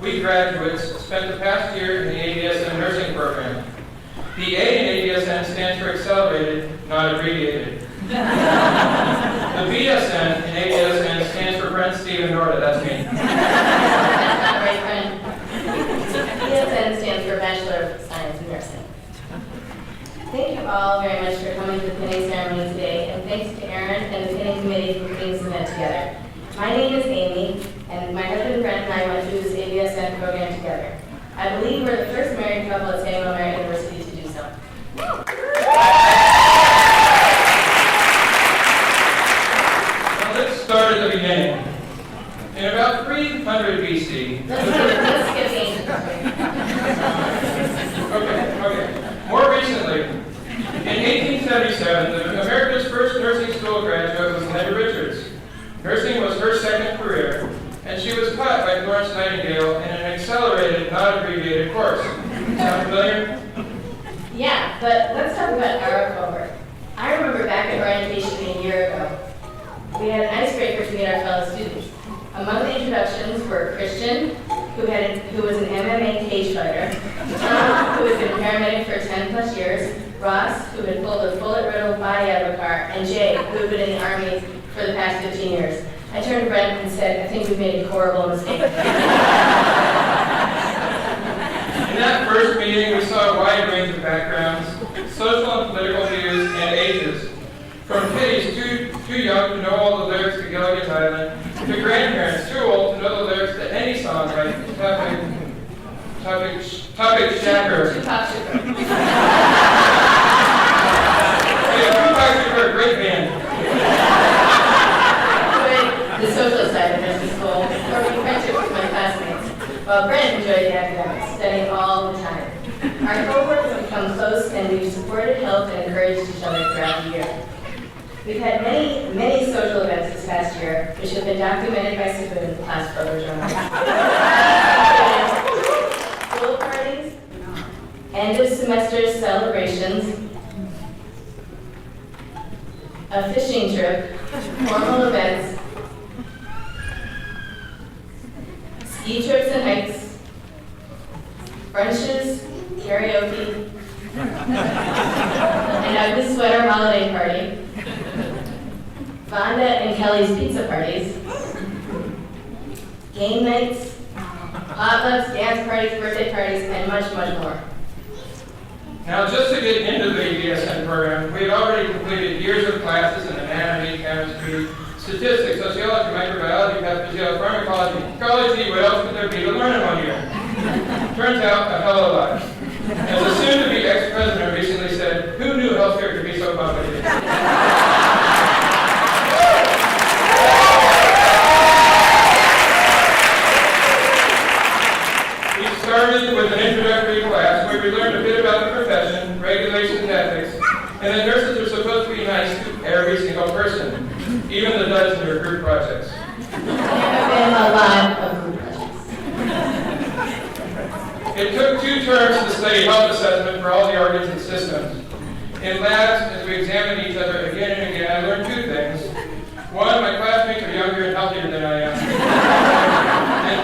we graduates spent the past year in the ADSN nursing program. The A in ADSN stands for accelerated, not abbreviated. The BSN in ADSN stands for Brent, Steve, and Norda. That's me. That's not right, friend. BSN stands for Bachelor of Science in Nursing. Thank you all very much for coming to the pinning ceremony today, and thanks to Aaron and the pinning committee for putting this event together. My name is Amy, and my husband Brent and I went through this ABSN program together. I believe we're the first married couple at Samuel Mary University to do so. Well, let's start at the beginning. In about 300 BC. Let's skip ancient. Okay. More recently, in 1877, America's first nursing school graduate was Linda Richards. Nursing was her second career, and she was taught by Florence Nightingale in an accelerated, not abbreviated course. Sound familiar? Yeah, but let's talk about our cohort. I remember back at orientation a year ago, we had an icebreaker to meet our fellow students. Among the introductions were Christian, who was an MMA cage fighter, Tom, who had been a paramedic for 10 plus years, Ross, who had pulled a bullet-riddled body out of a car, and Jay, who had been in the Army for the past 15 years. I turned to Brent and said, I think we've made a horrible mistake. In that first meeting, we saw a wide range of backgrounds, social and political views, and ages. From kiddies too young to know all the lyrics to Gilligan's Island, to grandparents too old to know the lyrics to any song by Topic Shacker. Tupac Shakur. Yeah, Tupac Shakur, great band. The social side of nursing school, forming friendships with my classmates, while Brent enjoyed the academics, studying all the time. Our cohort has become close, and we've supported, helped, and encouraged each other throughout the year. We've had many social events this past year, which have been documented by Saboon, the class photo journal. School parties, end of semester celebrations, a fishing trip, formal events, ski trips and hikes, brunches, karaoke, an ugly sweater holiday party, Vonda and Kelly's pizza parties, game nights, potlucks, dance parties, birthday parties, and much, much more. Now, just to get into the ABSN program, we had already completed years of classes in anatomy, chemistry, statistics, sociology, microbiology, pathophysiology, pharmacology, ecology. What else could there be to learn in 1 year? Turns out, a hell of a lot. As a soon-to-be ex-president recently said, who knew healthcare could be so complicated? We started with an introductory class where we learned a bit about the profession, regulations and ethics, and that nurses are supposed to be nice to every single person, even the duds in your group projects. There have been a lot of group projects. It took 2 terms to study health assessment for all the organs and systems. In labs, as we examined each other again and again, I learned 2 things. 1, my classmates are younger and healthier than I am. And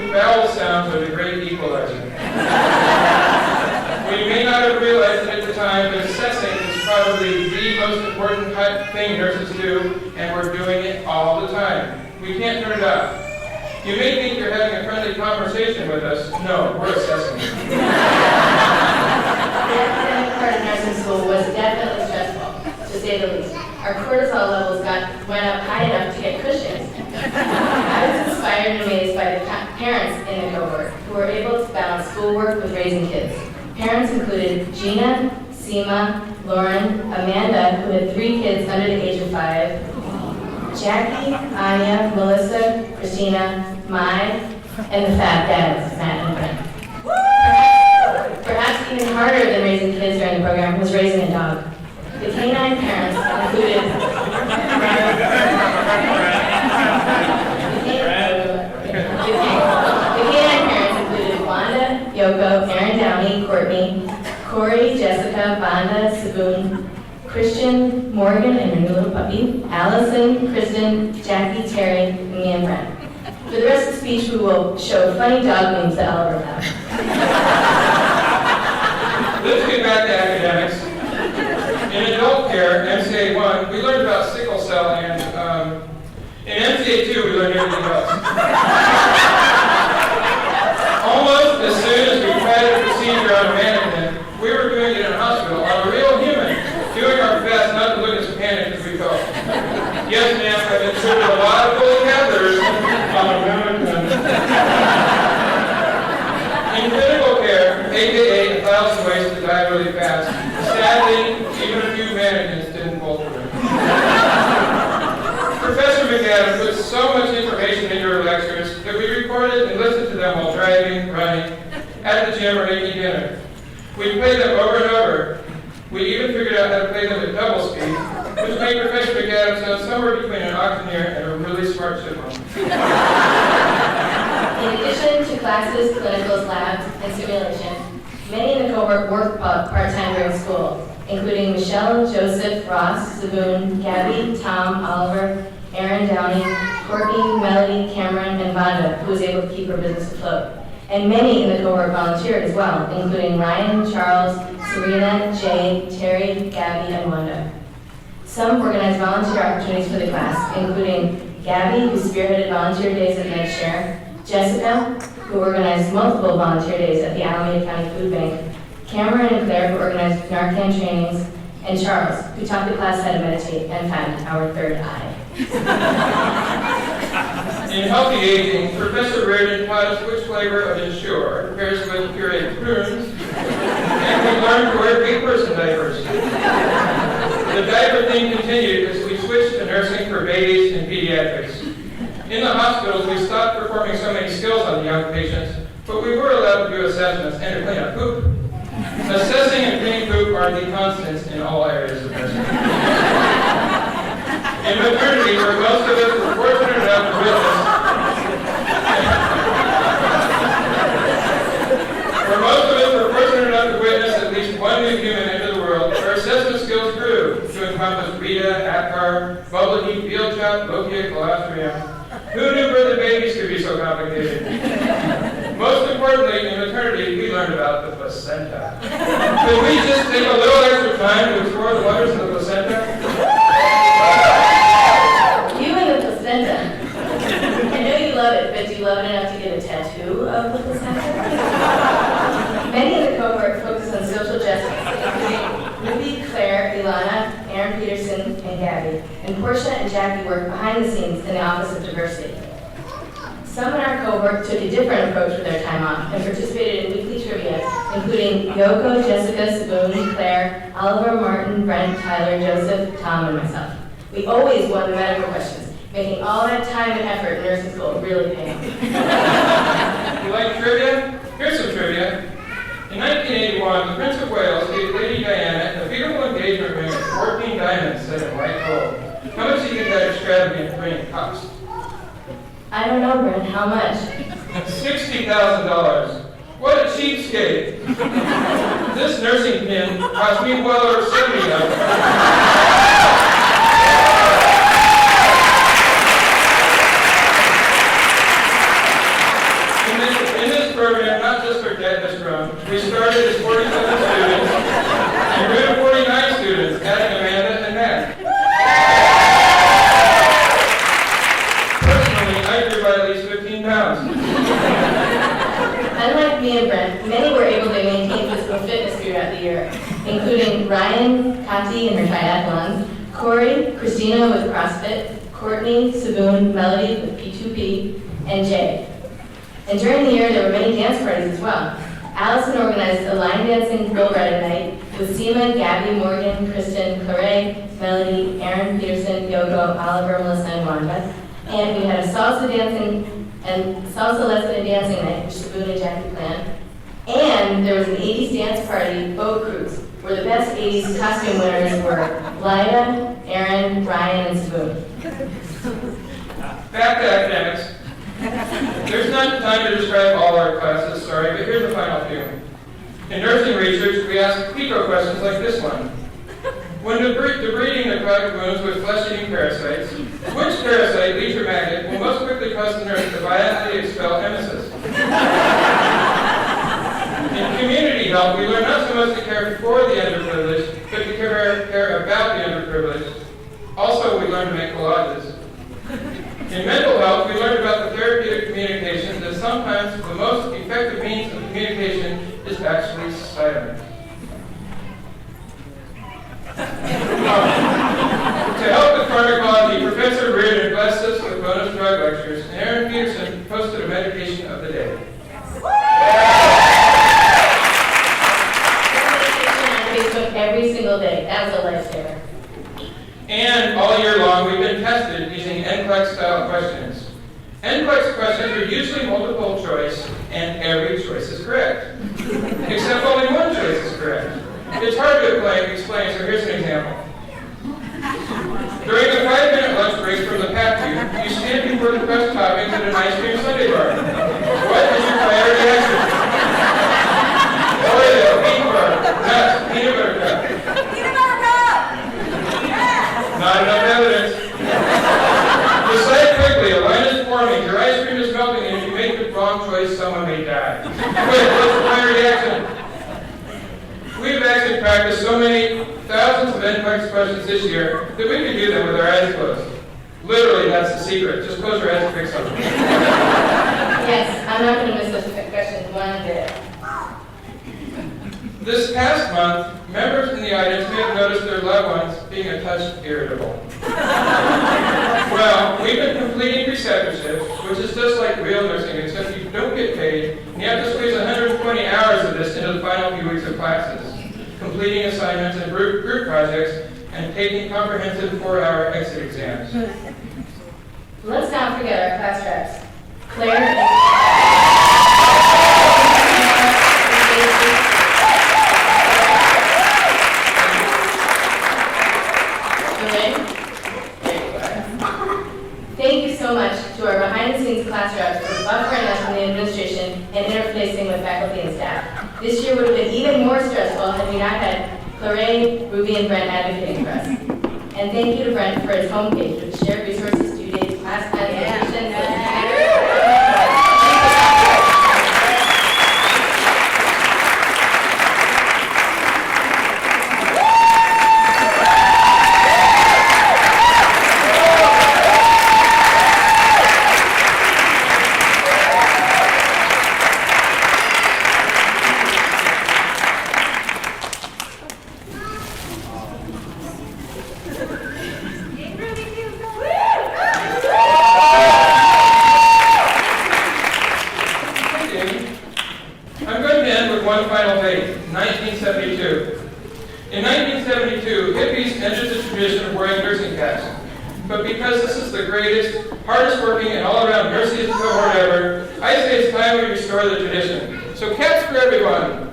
2, vowel sounds are the great equalizer. We may not have realized it at the time, but assessing is probably the most important thing nurses do, and we're doing it all the time. We can't turn it off. You may think you're having a friendly conversation with us. No, we're assessing. The academic part of nursing school was definitely stressful, to say the least. Our cortisol levels went up high enough to get cushions. I was inspired and amazed by the parents in the cohort who were able to balance schoolwork with raising kids. Parents included Gina, Seema, Lauren, Amanda, who had 3 kids under the age of 5, Jackie, Anya, Melissa, Christina, Mai, and the fat dads, Matt and Brent. Perhaps even harder than raising kids during the program was raising a dog. The canine parents included Wanda, Yoko, Aaron Downey, Courtney, Corey, Jessica, Vonda, Saboon, Christian, Morgan and her new little puppy, Allison, Kristen, Jackie, Terry, and me and Brent. For the rest of the speech, we will show funny dog memes that Oliver found. Let's get back to academics. In adult care, MCA 1, we learned about sickle cell, and in MCA 2, we learned everything else. Almost as soon as we tried a procedure on a mannequin, we were doing it in a hospital on a real human, doing our best not to look as panicked as we felt. Yes, ma'am, I've inserted a lot of cold catheters on a mannequin. In clinical care, aka 1,000 ways to die really fast, sadly, even a few mannequins didn't pull through. Professor McAdam put so much information into her lectures that we recorded and listened to them while driving, running, at the gym, or making dinner. We played them over and over. We even figured out how to play them at double speed, which made Professor McAdam sound somewhere between an auctioneer and a really smart chipmunk. In addition to classes, clinicals, labs, and simulation, many in the cohort work part-time during school, including Michelle, Joseph, Ross, Saboon, Gabby, Tom, Oliver, Aaron Downey, Courtney, Melody, Cameron, and Vonda, who was able to keep her business afloat. And many in the cohort volunteered as well, including Ryan, Charles, Serena, Jay, Terry, Gabby, and Wanda. Some organized volunteer opportunities for the class, including Gabby, who spearheaded volunteer days at Night Share, Jessica, who organized multiple volunteer days at the Alameda County Food Bank, Cameron and Claire, who organized Narcan trainings, and Charles, who taught the class how to meditate and find our third eye. In healthy aging, Professor Reardon taught us which flavor of Ensure pairs with pureed prunes, and we learned to wear big person diapers. The diaper thing continued as we switched to nursing for babies and pediatrics. In the hospitals, we stopped performing so many skills on the young patients, but we were allowed to do assessments and to clean up poop. Assessing and cleaning poop are the constants in all areas of nursing. In maternity, where most of us were fortunate enough to witness, at least one new human enter the world, our assessment skills grew to encompass Rita, APCAR, bubble heat, field chop, lochia, colostrum. Who knew birth babies could be so complicated? Most importantly, in maternity, we learned about the placenta. Could we just take a little extra time to explore the wonders of the placenta? You and the placenta. I know you love it, but do you love it enough to get a tattoo of the placenta? Many in the cohort focus on social justice, including Ruby, Claire, Ilana, Aaron Peterson, and Gabby. And Portia and Jackie work behind the scenes in the Office of Diversity. Some in our cohort took a different approach with their time off and participated in weekly trivia, including Yoko, Jessica, Saboon, Claire, Oliver, Martin, Brent, Tyler, Joseph, Tom, and myself. We always won the medical questions, making all that time and effort in nursing school really pay off. You like trivia? Here's some trivia. In 1981, the Prince of Wales gave Lady Diana a beautiful engagement ring of 14 diamonds set in white gold. How much do you think that extravagant ring cost? I don't know, Brent. How much? $60,000. What a cheapskate. This nursing pin cost me well over $70,000. In this program, not just our debt has grown, we started as 47 students and grew to 49 students, adding Amanda and Matt. Personally, I grew by at least 15 pounds. Unlike me and Brent, many were able to maintain physical fitness throughout the year, including Ryan, Kati and her triathlons, Corey, Christina with CrossFit, Courtney, Saboon, Melody with P2P, and Jay. And during the year, there were many dance parties as well. Allison organized a line dancing bull riding night with Seema, Gabby, Morgan, Kristen, Clare, Melody, Aaron, Peterson, Yoko, Oliver, Melissa, and Wanda. And we had a salsa lesson and dancing night, which Saboon and Jackie planned. And there was an 80s dance party boat cruise, where the best 80s costume winners were Lyda, Aaron, Ryan, and Saboon. Back to academics. There's not time to describe all our classes, sorry, but here's the final few. In nursing research, we ask pico questions like this one. When debriding necrotic wounds with flesh-eating parasites, Which parasite, leech or maggot, will most quickly cause the nurse to violently expel emesis? In community health, we learn not so much to care for the underprivileged, but to care about the underprivileged. Also, we learn to make collages. In mental health, we learned about the therapeutic communication that sometimes the most effective means of communication is actually silence. To help with pharmacology, Professor Reardon blessed us with bonus drug lectures, and Aaron Peterson posted a medication of the day. Facebook every single day. That was a lifesaver. And all year long, we've been tested using NCLEX-style questions. NCLEX questions are usually multiple choice, and every choice is correct. Except only one choice is correct. It's hard to explain, so here's an example. During the 5-minute lunch break from the pack tube, you stand before the crust toppings at an ice cream sundae bar. What is your priority answer? Oreo, peanut butter, nuts, peanut butter cup. Peanut butter cup! Not enough evidence. Decide quickly, a line is forming, your ice cream is melting, and if you make the wrong choice, someone may die. Quick, what's the primary reaction? We've actually practiced so many thousands of NCLEX questions this year that we can do them with our eyes closed. Literally, that's the secret. Just close your eyes and pick something. Yes, I'm not going to miss those questions one bit. This past month, members in the audience may have noticed their loved ones being a touch irritable. Well, we've been completing preceptorships, which is just like real nursing, except you don't get paid, and you have to squeeze 120 hours of this into the final few weeks of classes, completing assignments and group projects, and taking comprehensive 4-hour exit exams. Let's not forget our class reps. Claire and thank you so much to our behind-the-scenes class reps for buffering us from the administration and interfacing with faculty and staff. This year would have been even more stressful had we not had Claire, Ruby, and Brent advocating for us. And thank you to Brent for his homepage with shared resources, due dates, class plans, locations, I'm going to end with one final date, 1972. In 1972, hippies entered the tradition of wearing nursing caps. But because this is the greatest, hardest working, and all-around nursiest cohort ever, I say it's time we restore the tradition. So caps for everyone.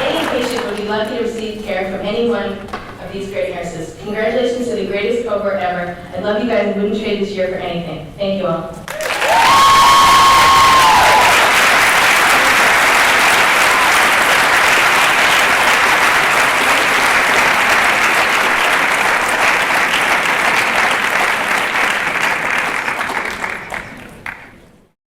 any patient would be lucky to receive care from any one of these great nurses. Congratulations to the greatest cohort ever. I love you guys and wouldn't trade this year for anything. Thank you all.